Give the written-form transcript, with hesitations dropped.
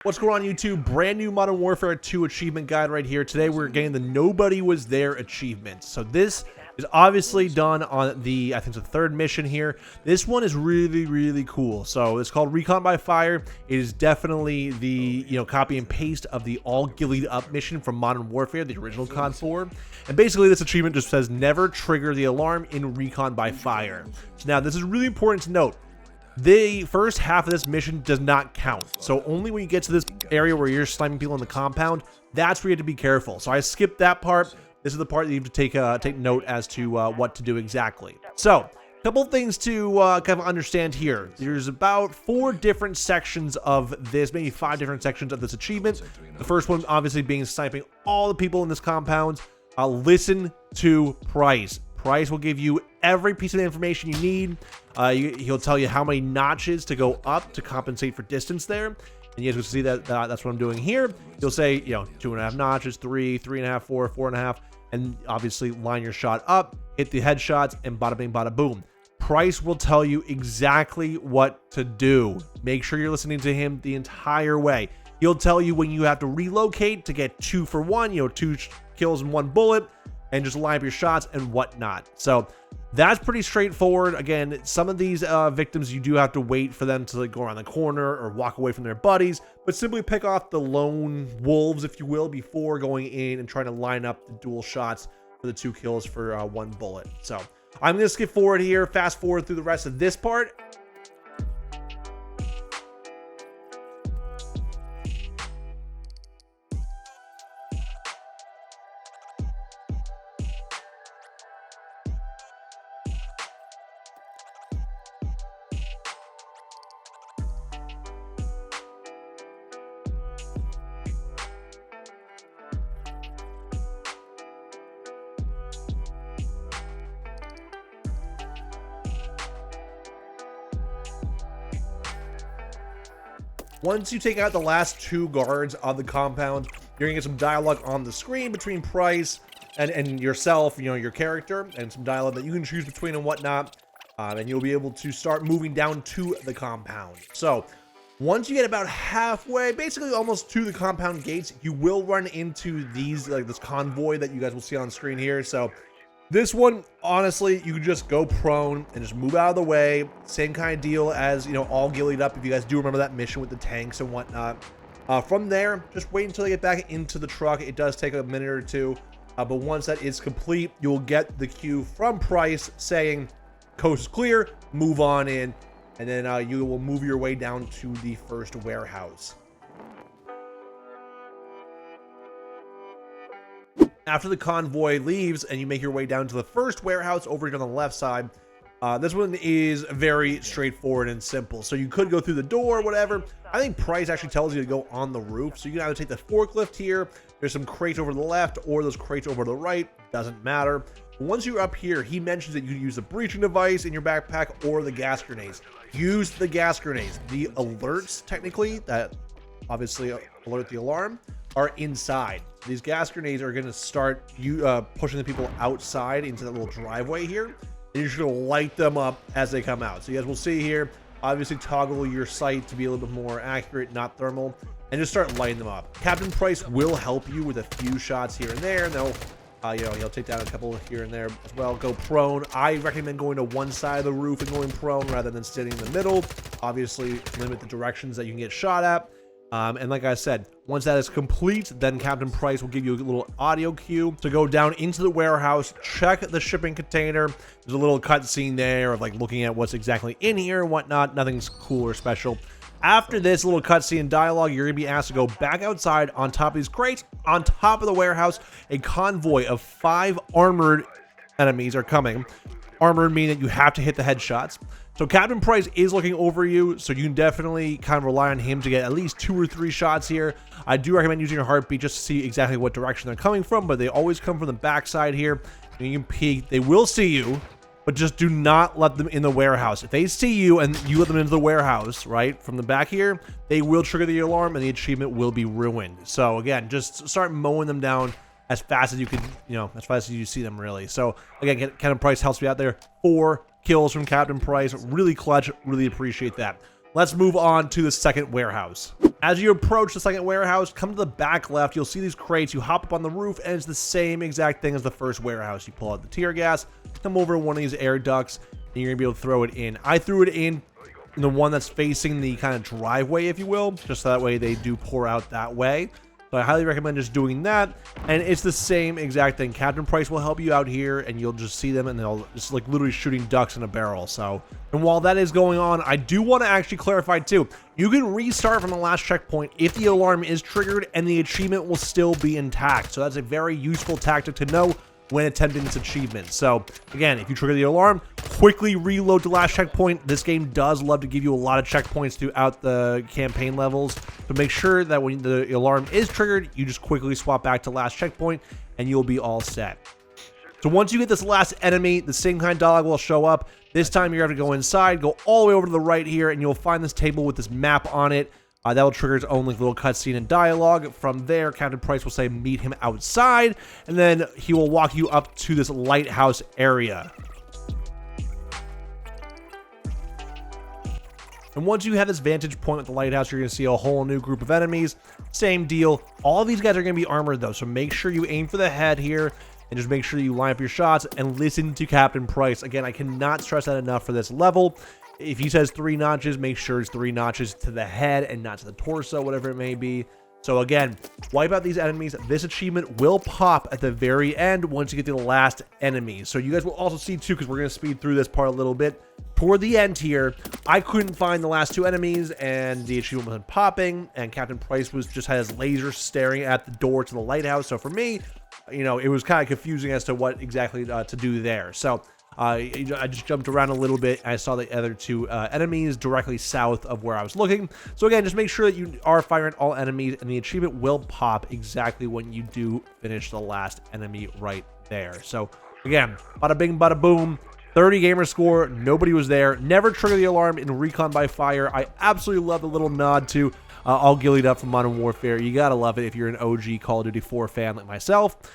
What's going on YouTube? Brand new Modern Warfare 2 achievement guide right here. Today we're getting the Nobody Was There achievement. So this is obviously done on the, I think it's the third mission here. This one is really cool. So it's called Recon by Fire. It is definitely the, copy and paste of the all Ghillied up mission from Modern Warfare, the original COD 4. And basically this achievement just says never trigger the alarm in Recon by Fire. So now this is really important to note. The first half of this mission does not count. So only when you get to this area where you're sniping people in the compound, that's where you have to be careful. So I skipped that part. This is the part that you have to take note as to what to do exactly. So a couple things to kind of understand here. There's about 4 different sections of this, maybe 5 different sections of this achievement. The first one obviously being sniping all the people in this compound. Listen to Price. Price will give you every piece of information you need. He'll tell you how many notches to go up to compensate for distance there. And you guys will see that that's what I'm doing here. He'll say, 2.5 notches, 3, 3.5, 4, 4.5, and obviously line your shot up, hit the headshots, and bada bing, bada boom. Price will tell you exactly what to do. Make sure you're listening to him the entire way. He'll tell you when you have to relocate to get 2 for 1, 2 kills and 1 bullet. And just line up your shots and whatnot. So that's pretty straightforward. Again, some of these victims, you do have to wait for them to go around the corner or walk away from their buddies, but simply pick off the lone wolves, if you will, before going in and trying to line up the dual shots for the 2 kills for 1 bullet. So I'm going to skip forward here, fast forward through the rest of this part. Once you take out the last 2 guards of the compound, you're gonna get some dialogue on the screen between Price and yourself, your character, and some dialogue that you can choose between and whatnot. And you'll be able to start moving down to the compound. So once you get about halfway, basically almost to the compound gates, you will run into these, like this convoy that you guys will see on screen here. So this one, honestly, you can just go prone and just move out of the way. Same kind of deal as, all Ghillied up, if you guys do remember that mission with the tanks and whatnot. From there, just wait until they get back into the truck. It does take a minute or 2. But once that is complete, you'll get the cue from Price saying, coast is clear, move on in. And then you will move your way down to the first warehouse. After the convoy leaves and you make your way down to the first warehouse over here on the left side, this one is very straightforward and simple. So you could go through the door, whatever. I think Price actually tells you to go on the roof. So you can either take the forklift here, there's some crates over to the left, or those crates over to the right, doesn't matter. But once you're up here, he mentions that you can use the breaching device in your backpack or the gas grenades. Use the gas grenades. The alerts, technically, that obviously alert the alarm, are inside. These gas grenades are going to start pushing the people outside into that little driveway here, and you're just going to light them up as they come out. So you guys will see here, obviously toggle your sight to be a little bit more accurate, not thermal, and just start lighting them up. Captain Price will help you with a few shots here and there, and they'll he'll take down a couple here and there as well. Go prone. I recommend going to one side of the roof and going prone rather than sitting in the middle. Obviously limit the directions that you can get shot at. And like I said, once that is complete, then Captain Price will give you a little audio cue to go down into the warehouse, check the shipping container. There's a little cutscene there of like looking at what's exactly in here and whatnot. Nothing's cool or special. After this little cutscene dialogue, you're going to be asked to go back outside on top of these crates. On top of the warehouse, a convoy of 5 armored enemies are coming. Armored meaning that you have to hit the headshots. So Captain Price is looking over you, so you can definitely kind of rely on him to get at least 2 or 3 shots here. I do recommend using your heartbeat just to see exactly what direction they're coming from, but they always come from the backside here. And you can peek. They will see you, but just do not let them in the warehouse. If they see you and you let them into the warehouse, right, from the back here, they will trigger the alarm and the achievement will be ruined. So again, just start mowing them down as fast as you can, as fast as you see them, really. So again, Captain Price helps me out there. 4 kills from Captain Price. Really clutch. Really appreciate that. Let's move on to the second warehouse. As you approach the second warehouse, come to the back left, you'll see these crates. You hop up on the roof, and it's the same exact thing as the first warehouse. You pull out the tear gas, come over one of these air ducts, and you're going to be able to throw it in. I threw it in the one that's facing the kind of driveway, if you will, just so that way they do pour out that way. So I highly recommend just doing that, and it's the same exact thing. Captain Price will help you out here, and you'll just see them, and they'll just like literally shooting ducks in a barrel. So, and while that is going on, I do want to actually clarify too, you can restart from the last checkpoint if the alarm is triggered, and the achievement will still be intact. So that's a very useful tactic to know when attempting this achievement. So again, if you trigger the alarm, quickly reload to last checkpoint. This game does love to give you a lot of checkpoints throughout the campaign levels, but make sure that when the alarm is triggered, you just quickly swap back to last checkpoint and you'll be all set. So once you get this last enemy, the same kind of dialogue will show up. This time you're going to go inside, go all the way over to the right here, and you'll find this table with this map on it. That will trigger its own like little cutscene and dialogue. From there, Captain Price will say meet him outside, and then he will walk you up to this lighthouse area. And once you have this vantage point at the lighthouse, you're going to see a whole new group of enemies. Same deal. All of these guys are going to be armored though, so make sure you aim for the head here, and just make sure you line up your shots and listen to Captain Price. Again, I cannot stress that enough for this level. If he says 3 notches, make sure it's 3 notches to the head and not to the torso, whatever it may be. So again, wipe out these enemies. This achievement will pop at the very end once you get to the last enemy. So you guys will also see too, because we're going to speed through this part a little bit. Toward the end here, I couldn't find the last 2 enemies, and the achievement wasn't popping, and Captain Price was just had his laser staring at the door to the lighthouse. So for me, you know, it was kind of confusing as to what exactly to do there. So I just jumped around a little bit. I saw the other 2 enemies directly south of where I was looking. So again, just make sure that you are firing at all enemies, and the achievement will pop exactly when you do finish the last enemy right there. So again, bada bing, bada boom. 30 gamer score. Nobody was there. Never trigger the alarm in Recon by Fire. I absolutely love the little nod to all Ghillied up from Modern Warfare. You gotta love it if you're an OG Call of Duty 4 fan like myself.